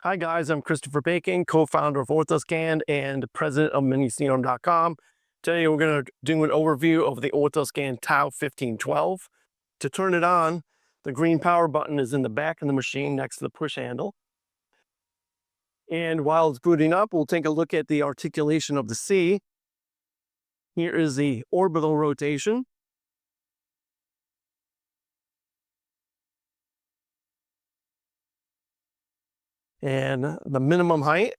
Hi guys, I'm Christopher Bacon, co-founder of Orthoscan and president of MiniCRM.com. Today we're going to do an overview of the Orthoscan TAU 1512. To turn it on, the green power button is in the back of the machine next to the push handle. And while it's booting up, we'll take a look at the articulation of the C. Here is the orbital rotation. And the minimum height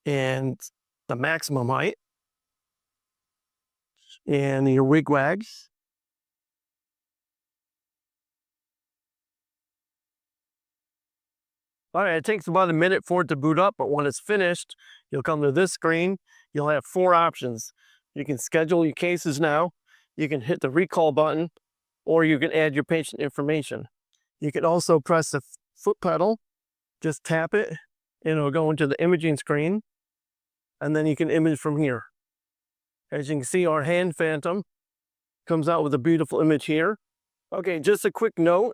and the maximum height and your wig wags. All right, it takes about a minute for it to boot up, but when it's finished, you'll come to this screen. You'll have four options. You can schedule your cases now, you can hit the recall button, or you can add your patient information. You can also press the foot pedal, just tap it, and it'll go into the imaging screen, and then you can image from here. As you can see, our hand phantom comes out with a beautiful image here. Okay, just a quick note,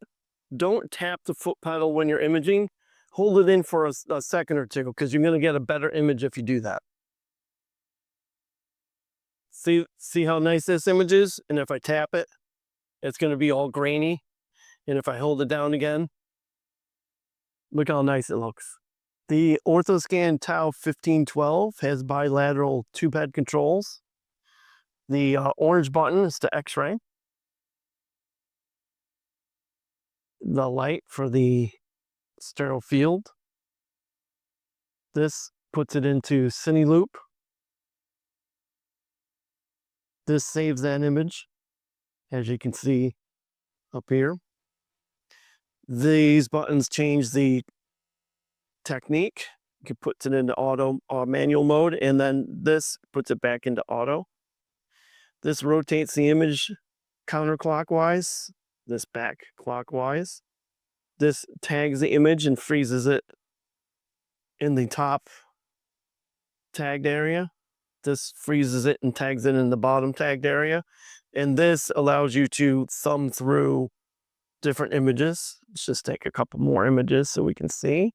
don't tap the foot pedal when you're imaging. Hold it in for a second or two, because you're going to get a better image if you do that. See how nice this image is? And if I tap it, it's going to be all grainy. And if I hold it down again, look how nice it looks. The Orthoscan TAU 1512 has bilateral tube head controls. The orange button is the X-ray. The light for the sterile field. This puts it into cine loop. This saves that image, as you can see up here. These buttons change the technique. You can put it into auto or manual mode, and then this puts it back into auto. This rotates the image counterclockwise, this back clockwise. This tags the image and freezes it in the top tagged area. This freezes it and tags it in the bottom tagged area. And this allows you to thumb through different images. Let's just take a couple more images so we can see.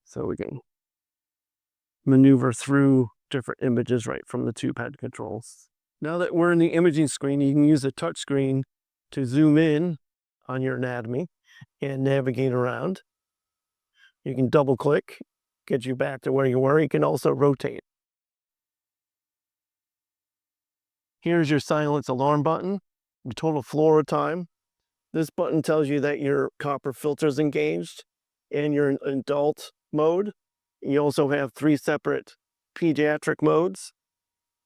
So we can maneuver through different images right from the tube head controls. Now that we're in the imaging screen, you can use a touch screen to zoom in on your anatomy and navigate around. You can double click, get you back to where you were. You can also rotate. Here's your silence alarm button, your total fluoro time. This button tells you that your copper filter is engaged and you're in adult mode. You also have 3 separate pediatric modes.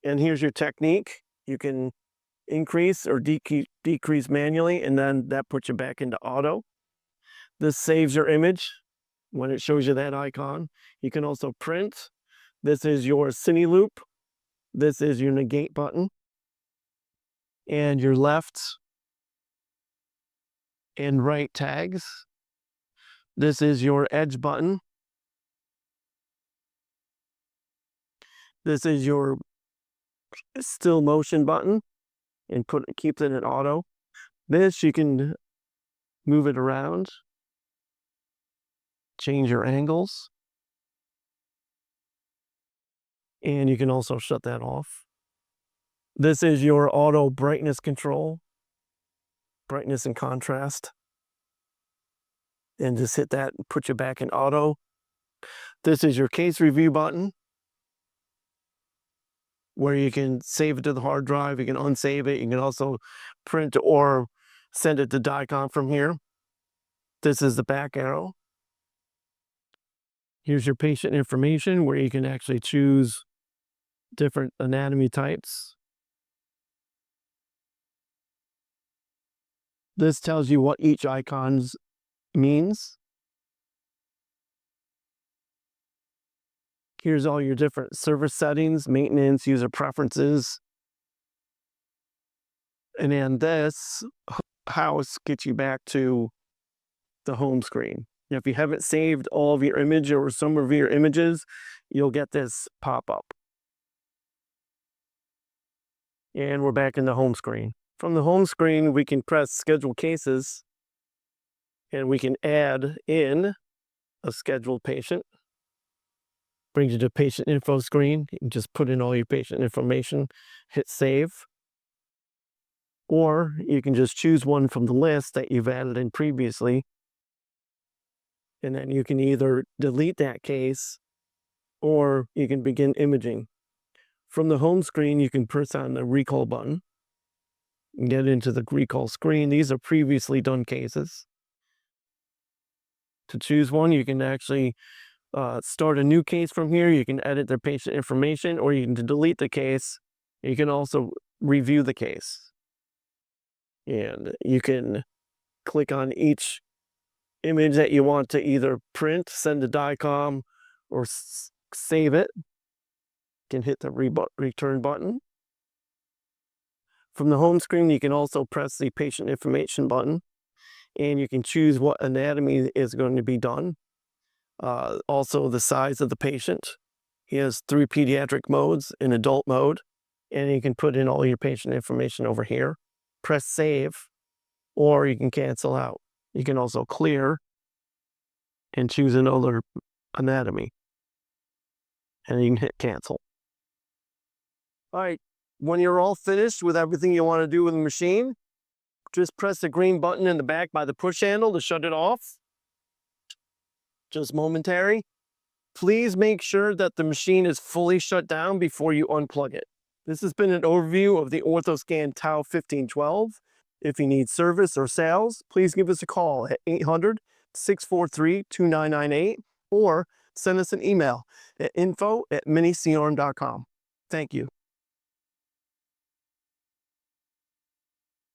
And here's your technique. You can increase or decrease manually, and then that puts you back into auto. This saves your image when it shows you that icon. You can also print. This is your cine loop. This is your negate button. And your left and right tags. This is your edge button. This is your still motion button, and keeps it in auto. This, you can move it around, change your angles, and you can also shut that off. This is your auto brightness control, brightness and contrast, and just hit that and put you back in auto. This is your case review button, where you can save it to the hard drive, you can unsave it, you can also print or send it to DICOM from here. This is the back arrow. Here's your patient information, where you can actually choose different anatomy types. This tells you what each icon means. Here's all your different service settings, maintenance, user preferences. And then this house gets you back to the home screen. Now, if you haven't saved all of your image or some of your images, you'll get this pop up. And we're back in the home screen. From the home screen, we can press schedule cases and we can add in a scheduled patient. Brings you to patient info screen. You can just put in all your patient information, hit save. Or you can just choose one from the list that you've added in previously. And then you can either delete that case or you can begin imaging. From the home screen, you can press on the recall button and get into the recall screen. These are previously done cases. To choose one, you can actually start a new case from here. You can edit the patient information, or you can delete the case. You can also review the case. And you can click on each image that you want to either print, send to DICOM, or save it. You can hit the return button. From the home screen, you can also press the patient information button, and you can choose what anatomy is going to be done. Also the size of the patient. He has 3 pediatric modes in adult mode, and you can put in all your patient information over here. Press save, or you can cancel out. You can also clear and choose another anatomy, and you can hit cancel. All right, when you're all finished with everything you want to do with the machine, just press the green button in the back by the push handle to shut it off. Just momentary. Please make sure that the machine is fully shut down before you unplug it. This has been an overview of the Orthoscan TAU 1512. If you need service or sales, please give us a call at 800-643-2998 or send us an email at info@minicarm.com. Thank you.